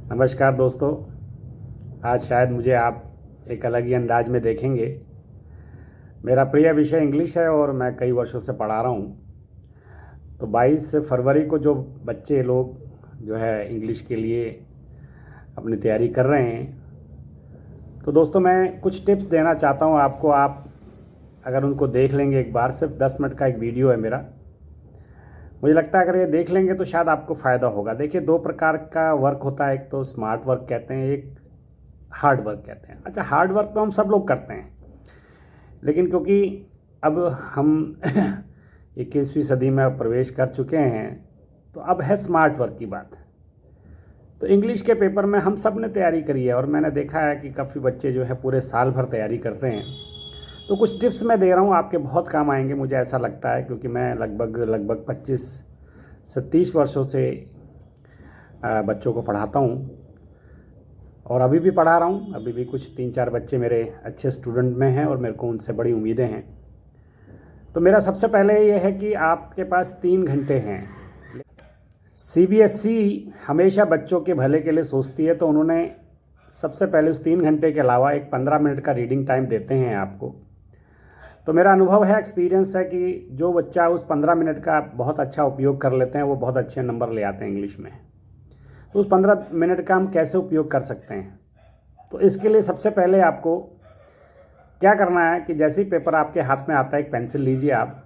नमस्कार दोस्तों। आज शायद मुझे आप एक अलग ही अंदाज में देखेंगे। मेरा प्रिय विषय इंग्लिश है और मैं कई वर्षों से पढ़ा रहा हूँ। तो 22 फरवरी को जो बच्चे लोग जो है इंग्लिश के लिए अपनी तैयारी कर रहे हैं, तो दोस्तों मैं कुछ टिप्स देना चाहता हूँ आपको। आप अगर उनको देख लेंगे एक बार, सिर्फ 10 मिनट का एक वीडियो है मेरा, मुझे लगता है अगर ये देख लेंगे तो शायद आपको फ़ायदा होगा। देखिए, दो प्रकार का वर्क होता है, एक तो स्मार्ट वर्क कहते हैं, एक हार्ड वर्क कहते हैं। अच्छा, हार्ड वर्क तो हम सब लोग करते हैं, लेकिन क्योंकि अब हम 21वीं सदी में प्रवेश कर चुके हैं, तो अब है स्मार्ट वर्क की बात। तो इंग्लिश के पेपर में हम सब ने तैयारी करी है और मैंने देखा है कि काफ़ी बच्चे जो है पूरे साल भर तैयारी करते हैं। तो कुछ टिप्स मैं दे रहा हूँ, आपके बहुत काम आएंगे, मुझे ऐसा लगता है, क्योंकि मैं लगभग 25 से 30 वर्षों से बच्चों को पढ़ाता हूँ और अभी भी पढ़ा रहा हूँ। अभी भी कुछ 3-4 बच्चे मेरे अच्छे स्टूडेंट में हैं और मेरे को उनसे बड़ी उम्मीदें हैं। तो मेरा सबसे पहले ये है कि आपके पास 3 घंटे हैं। सीबीएसई हमेशा बच्चों के भले के लिए सोचती है, तो उन्होंने सबसे पहले उस 3 घंटे के अलावा एक 15 मिनट का रीडिंग टाइम देते हैं आपको। तो मेरा अनुभव है, एक्सपीरियंस है कि जो बच्चा उस 15 मिनट का बहुत अच्छा उपयोग कर लेते हैं, वो बहुत अच्छे नंबर ले आते हैं इंग्लिश में। तो उस 15 मिनट का हम कैसे उपयोग कर सकते हैं? तो इसके लिए सबसे पहले आपको क्या करना है कि जैसे ही पेपर आपके हाथ में आता है, एक पेंसिल लीजिए आप,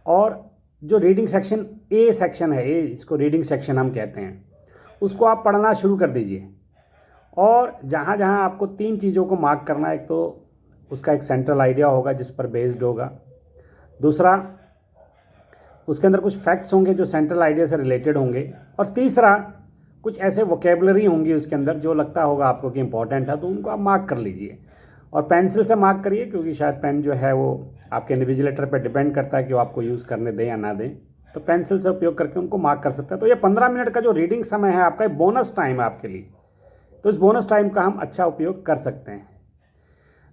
और जो रीडिंग सेक्शन ए सेक्शन है, ए इसको रीडिंग सेक्शन हम कहते हैं, उसको आप पढ़ना शुरू कर दीजिए। और जहाँ जहाँ आपको 3 चीज़ों को मार्क करना है, एक तो उसका एक सेंट्रल आइडिया होगा जिस पर बेस्ड होगा, दूसरा उसके अंदर कुछ फैक्ट्स होंगे जो सेंट्रल आइडिया से रिलेटेड होंगे, और तीसरा कुछ ऐसे वोकेबलरी होंगी उसके अंदर जो लगता होगा आपको कि इंपॉर्टेंट है, तो उनको आप मार्क कर लीजिए। और पेंसिल से मार्क करिए, क्योंकि शायद पेन जो है वो आपके इन्विजिलेटर पर डिपेंड करता है कि वो आपको यूज़ करने दें या ना दें। तो पेंसिल से उपयोग करके उनको मार्क कर सकते हैं। तो ये 15 मिनट का जो रीडिंग समय है आपका, बोनस टाइम है आपके लिए, तो इस बोनस टाइम का हम अच्छा उपयोग कर सकते हैं।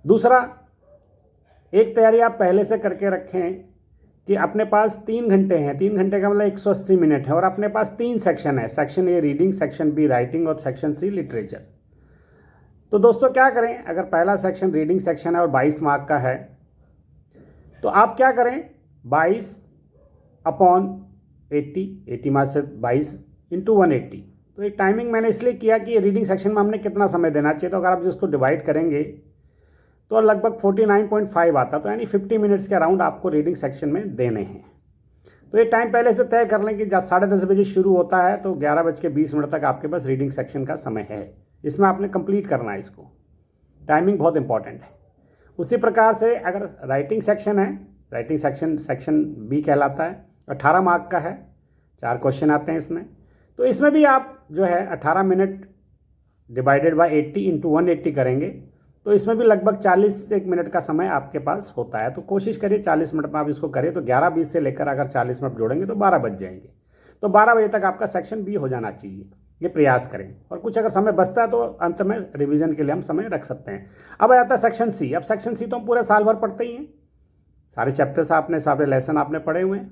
दूसरा, एक तैयारी आप पहले से करके रखें कि अपने पास 3 घंटे हैं। 3 घंटे का मतलब 180 मिनट है, और अपने पास 3 सेक्शन है, section A reading, section be writing और सेक्शन सी लिटरेचर। तो दोस्तों क्या करें, अगर पहला सेक्शन रीडिंग सेक्शन है और 22 मार्क का है, तो आप क्या करें, 22 अपॉन 80 मार्क्स से 22 इंटू 180। तो एक टाइमिंग मैंने इसलिए किया कि रीडिंग सेक्शन में हमने कितना समय देना चाहिए। तो अगर आप जिसको डिवाइड करेंगे तो लगभग 49.5 आता, तो यानी 50 मिनट्स के अराउंड आपको रीडिंग सेक्शन में देने हैं। तो ये टाइम पहले से तय कर लें कि जब 10:30 बजे शुरू होता है तो 11:20 तक आपके पास रीडिंग सेक्शन का समय है। इसमें आपने कंप्लीट करना है इसको, टाइमिंग बहुत इंपॉर्टेंट है। उसी प्रकार से अगर राइटिंग सेक्शन है, राइटिंग सेक्शन बी कहलाता है, 18 मार्क का है, 4 क्वेश्चन आते हैं इसमें। तो इसमें भी आप जो है 18 मिनट डिवाइडेड बाय 80 इंटू 180 करेंगे, तो इसमें भी लगभग 40 से 1 मिनट का समय आपके पास होता है। तो कोशिश करिए 40 मिनट में आप इसको करिए। तो 11:20 से लेकर अगर 40 मिनट जोड़ेंगे तो 12 बज जाएंगे। तो 12 बजे तक आपका सेक्शन बी हो जाना चाहिए, ये प्रयास करें। और कुछ अगर समय बचता है तो अंत में रिवीजन के लिए हम समय रख सकते हैं। अब आ जाता है सेक्शन सी। अब सेक्शन सी तो हम पूरे साल भर पढ़ते ही हैं, सारे चैप्टर्स आपने, सारे लेसन आपने पढ़े हुए हैं।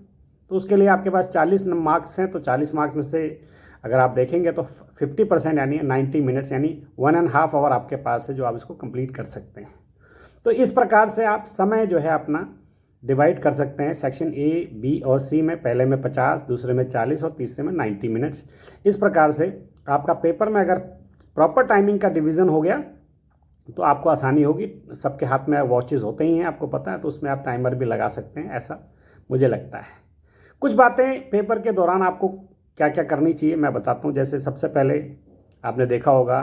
तो उसके लिए आपके पास 40 मार्क्स हैं। तो 40 मार्क्स में से अगर आप देखेंगे तो 50% यानी 90 मिनट्स यानी 1.5 आवर आपके पास है, जो आप इसको कंप्लीट कर सकते हैं। तो इस प्रकार से आप समय जो है अपना डिवाइड कर सकते हैं सेक्शन ए, बी और सी में। पहले में 50, दूसरे में 40 और तीसरे में 90 मिनट्स। इस प्रकार से आपका पेपर में अगर प्रॉपर टाइमिंग का डिवीज़न हो गया तो आपको आसानी होगी। सबके हाथ में वॉचेस होते ही हैं, आपको पता है, तो उसमें आप टाइमर भी लगा सकते हैं, ऐसा मुझे लगता है। कुछ बातें पेपर के दौरान आपको क्या क्या करनी चाहिए मैं बताता हूँ। जैसे सबसे पहले आपने देखा होगा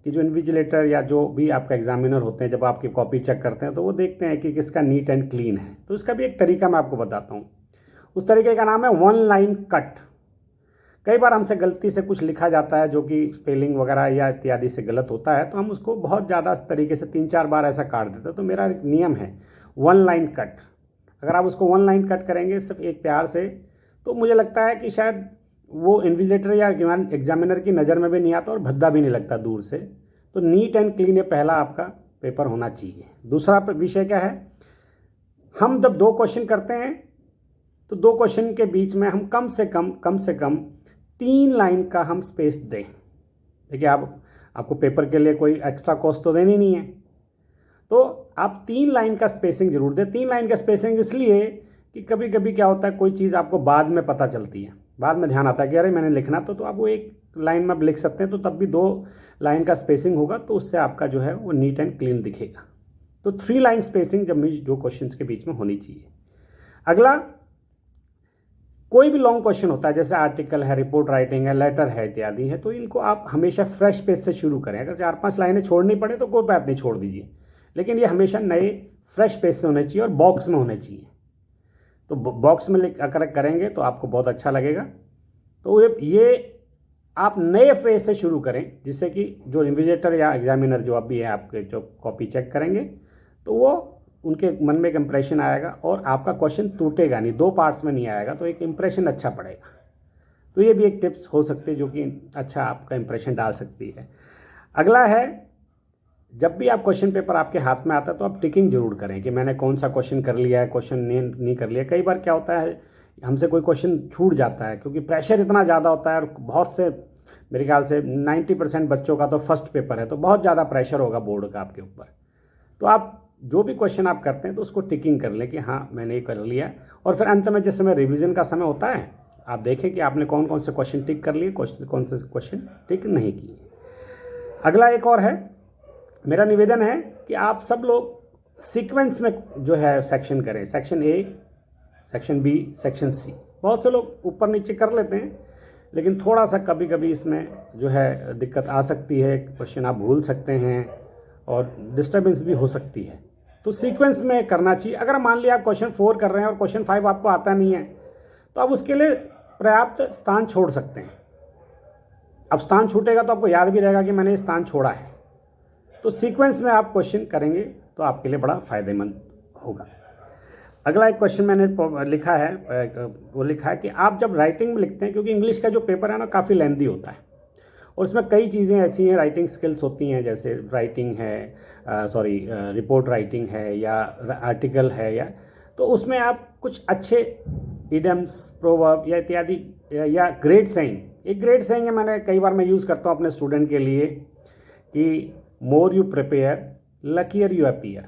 कि जो इन्विजिलेटर या जो भी आपका एग्जामिनर होते हैं, जब आपकी कॉपी चेक करते हैं तो वो देखते हैं कि किसका नीट एंड क्लीन है। तो इसका भी एक तरीका मैं आपको बताता हूँ। उस तरीके का नाम है 1 लाइन कट। कई बार हमसे गलती से कुछ लिखा जाता है जो कि स्पेलिंग वगैरह या इत्यादि से गलत होता है, तो हम उसको बहुत ज़्यादा इस तरीके से 3-4 बार ऐसा काट देते हैं। तो मेरा एक नियम है 1 लाइन कट। अगर आप उसको 1 लाइन कट करेंगे सिर्फ एक प्यार से, तो मुझे लगता है कि शायद वो इन्विजिलेटर या एग्जामिनर की नज़र में भी नहीं आता और भद्दा भी नहीं लगता दूर से। तो नीट एंड क्लीन ये पहला आपका पेपर होना चाहिए। दूसरा विषय क्या है, हम जब 2 क्वेश्चन करते हैं तो 2 क्वेश्चन के बीच में हम कम से कम 3 लाइन का हम स्पेस दें। देखिए आपको पेपर के लिए कोई एक्स्ट्रा कॉस्ट तो देनी नहीं है, तो आप 3 लाइन का स्पेसिंग जरूर दें। 3 लाइन का स्पेसिंग इसलिए कि कभी कभी क्या होता है, कोई चीज़ आपको बाद में पता चलती है, बाद में ध्यान आता है कि अरे मैंने लिखना तो आप वो 1 लाइन में लिख सकते हैं, तो तब भी 2 लाइन का स्पेसिंग होगा, तो उससे आपका जो है वो नीट एंड क्लीन दिखेगा। तो 3 लाइन स्पेसिंग जब भी 2 क्वेश्चंस के बीच में होनी चाहिए। अगला, कोई भी लॉन्ग क्वेश्चन होता है, जैसे आर्टिकल है, रिपोर्ट राइटिंग है, लेटर है इत्यादि है, तो इनको आप हमेशा फ्रेश पेज से शुरू करें। अगर 4-5 लाइनें छोड़नी पड़े तो कोई बात नहीं, छोड़ दीजिए, लेकिन ये हमेशा नए फ्रेश पेज से होने चाहिए और बॉक्स में होने चाहिए। तो बॉक्स में अगर करेंगे तो आपको बहुत अच्छा लगेगा। तो ये आप नए पेज से शुरू करें, जिससे कि जो इन्विजिलेटर या एग्जामिनर जो अभी है आपके जो कॉपी चेक करेंगे, तो वो उनके मन में एक इंप्रेशन आएगा और आपका क्वेश्चन टूटेगा नहीं, 2 पार्ट्स में नहीं आएगा, तो एक इंप्रेशन अच्छा पड़ेगा। तो ये भी एक टिप्स हो सकती है जो कि अच्छा आपका इंप्रेशन डाल सकती है। अगला है, जब भी आप क्वेश्चन पेपर आपके हाथ में आता है तो आप टिकिंग जरूर करें कि मैंने कौन सा क्वेश्चन कर लिया है, क्वेश्चन नहीं कर लिया। कई बार क्या होता है, हमसे कोई क्वेश्चन छूट जाता है क्योंकि प्रेशर इतना ज़्यादा होता है, और बहुत से, मेरे ख्याल से 90% बच्चों का तो फर्स्ट पेपर है, तो बहुत ज़्यादा प्रेशर होगा बोर्ड का आपके ऊपर। तो आप जो भी क्वेश्चन आप करते हैं तो उसको टिकिंग कर लें कि हाँ मैंने ये कर लिया, और फिर अंत में जिस समय रिवीजन का समय होता है, आप देखें कि आपने कौन कौन से क्वेश्चन टिक कर लिए, कौन से क्वेश्चन टिक नहीं किए। अगला एक और है, मेरा निवेदन है कि आप सब लोग सीक्वेंस में जो है सेक्शन करें, section A, section B, section C. बहुत से लोग ऊपर नीचे कर लेते हैं, लेकिन थोड़ा सा कभी कभी इसमें जो है दिक्कत आ सकती है, क्वेश्चन आप भूल सकते हैं और डिस्टर्बेंस भी हो सकती है। तो सीक्वेंस में करना चाहिए। अगर मान लिया आप क्वेश्चन 4 कर रहे हैं और क्वेश्चन 5 आपको आता नहीं है, तो आप उसके लिए पर्याप्त स्थान छोड़ सकते हैं। अब स्थान छूटेगा तो आपको याद भी रहेगा कि मैंने स्थान छोड़ा है। तो सीक्वेंस में आप क्वेश्चन करेंगे तो आपके लिए बड़ा फायदेमंद होगा। अगला एक क्वेश्चन मैंने लिखा है, वो लिखा है कि आप जब राइटिंग में लिखते हैं, क्योंकि इंग्लिश का जो पेपर है ना काफ़ी लेंदी होता है, और उसमें कई चीज़ें ऐसी हैं, राइटिंग स्किल्स होती हैं, जैसे राइटिंग है, रिपोर्ट राइटिंग है या आर्टिकल है, या तो उसमें आप कुछ अच्छे इडियम्स, प्रोवर्ब या इत्यादि या ग्रेट सेइंग, एक ग्रेट सेइंग है, मैंने कई बार मैं यूज़ करता हूँ अपने स्टूडेंट के लिए कि more you prepare luckier you appear.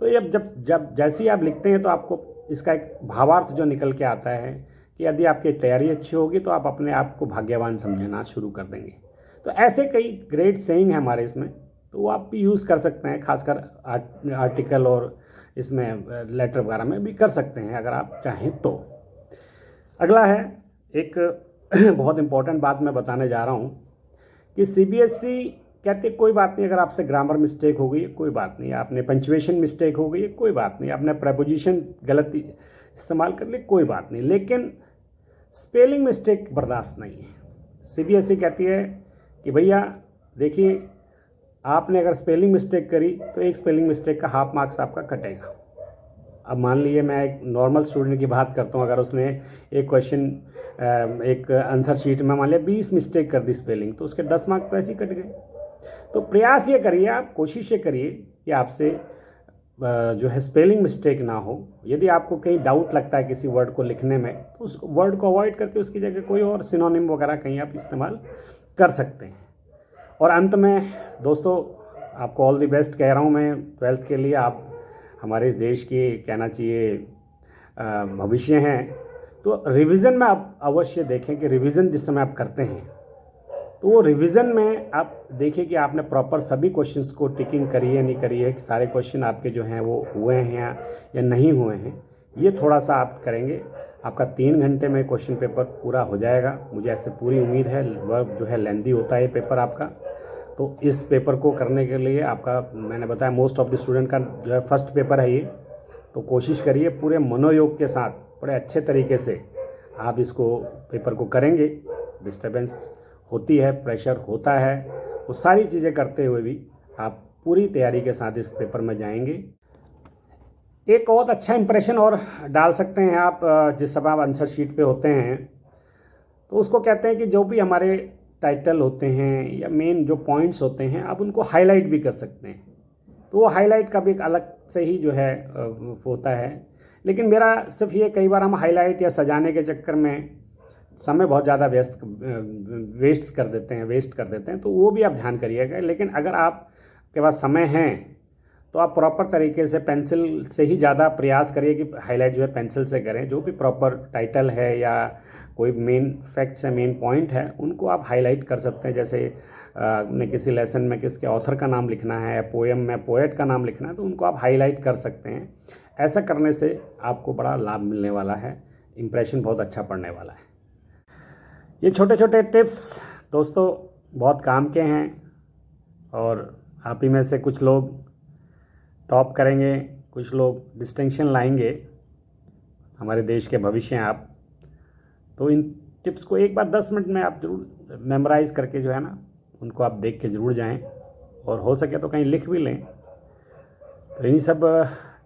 तो ये जब जैसे ही आप लिखते हैं तो आपको इसका एक भावार्थ जो निकल के आता है कि यदि आपकी तैयारी अच्छी होगी तो आप अपने आप को भाग्यवान समझना शुरू कर देंगे। तो ऐसे कई ग्रेट सेइंग है हमारे इसमें, तो वो आप भी यूज़ कर सकते हैं, खासकर आर्टिकल और इसमें लेटर वगैरह में भी कर सकते हैं अगर आप चाहें तो। अगला है एक बहुत इंपॉर्टेंट बात मैं बताने जा रहा हूँ कि सीबीएसई कहते कोई बात नहीं, अगर आपसे ग्रामर मिस्टेक हो गई है कोई बात नहीं, आपने पंक्चुएशन मिस्टेक हो गई है कोई बात नहीं, आपने प्रेपोजिशन गलत इस्तेमाल कर ली कोई बात नहीं, लेकिन स्पेलिंग मिस्टेक बर्दाश्त नहीं है। सीबीएसई कहती है कि भैया देखिए, आपने अगर स्पेलिंग मिस्टेक करी तो एक स्पेलिंग मिस्टेक का हाफ मार्क्स आपका कटेगा। अब मान लीजिए मैं एक नॉर्मल स्टूडेंट की बात करता हूँ, अगर उसने एक क्वेश्चन एक आंसर शीट में मान लिया 20 मिस्टेक कर दी स्पेलिंग, तो उसके 10 मार्क्स तो ऐसे ही कट गए। तो प्रयास ये करिए, आप कोशिश ये करिए कि आपसे जो है स्पेलिंग मिस्टेक ना हो। यदि आपको कहीं डाउट लगता है किसी वर्ड को लिखने में, तो उस वर्ड को अवॉइड करके उसकी जगह कोई और सिनोनिम वगैरह कहीं आप इस्तेमाल कर सकते हैं। और अंत में दोस्तों, आपको ऑल द बेस्ट कह रहा हूँ मैं 12th के लिए। आप हमारे देश के कहना चाहिए भविष्य हैं, तो रिवीजन में आप अवश्य देखें कि रिवीजन जिस समय आप करते हैं तो वो रिवीजन में आप देखिए कि आपने प्रॉपर सभी क्वेश्चंस को टिकिंग करी है नहीं करी है, कि सारे क्वेश्चन आपके जो हैं वो हुए हैं या नहीं हुए हैं। ये थोड़ा सा आप करेंगे, आपका 3 घंटे में क्वेश्चन पेपर पूरा हो जाएगा, मुझे ऐसे पूरी उम्मीद है। वह जो है लेंदी होता है ये पेपर आपका, तो इस पेपर को करने के लिए आपका, मैंने बताया मोस्ट ऑफ द स्टूडेंट का जो है फर्स्ट पेपर है ये, तो कोशिश करिए पूरे मनोयोग के साथ बड़े अच्छे तरीके से आप इसको पेपर को करेंगे। डिस्टर्बेंस होती है, प्रेशर होता है, वो सारी चीज़ें करते हुए भी आप पूरी तैयारी के साथ इस पेपर में जाएंगे। एक बहुत अच्छा इंप्रेशन और डाल सकते हैं आप जिस समय आप आंसर शीट पे होते हैं, तो उसको कहते हैं कि जो भी हमारे टाइटल होते हैं या मेन जो पॉइंट्स होते हैं, आप उनको हाईलाइट भी कर सकते हैं। तो वो हाईलाइट का भी एक अलग से ही जो है होता है। लेकिन मेरा सिर्फ ये, कई बार हम हाईलाइट या सजाने के चक्कर में समय बहुत ज़्यादा वेस्ट कर देते हैं, तो वो भी आप ध्यान करिएगा। लेकिन अगर आपके पास समय है तो आप प्रॉपर तरीके से पेंसिल से ही ज़्यादा प्रयास करिए कि हाईलाइट जो है पेंसिल से करें। जो भी प्रॉपर टाइटल है या कोई मेन फैक्ट्स है, मेन पॉइंट है, उनको आप हाईलाइट कर सकते हैं। जैसे आपने किसी लेसन में किसके ऑथर का नाम लिखना है, पोएम में पोएट का नाम लिखना है, तो उनको आप हाईलाइट कर सकते हैं। ऐसा करने से आपको बड़ा लाभ मिलने वाला है, इम्प्रेशन बहुत अच्छा पड़ने वाला है। ये छोटे छोटे टिप्स दोस्तों बहुत काम के हैं, और आप ही में से कुछ लोग टॉप करेंगे, कुछ लोग डिस्टिंक्शन लाएंगे, हमारे देश के भविष्य हैं आप। तो इन टिप्स को एक बार 10 मिनट में आप ज़रूर मेमोराइज़ करके जो है ना, उनको आप देख के ज़रूर जाएं, और हो सके तो कहीं लिख भी लें। तो इन्हीं सब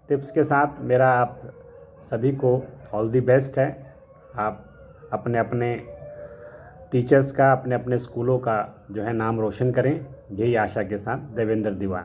टिप्स के साथ मेरा आप सभी को ऑल दी बेस्ट है। आप अपने अपने टीचर्स का, अपने अपने स्कूलों का जो है नाम रोशन करें, यही आशा के साथ। देवेंद्र दीवान।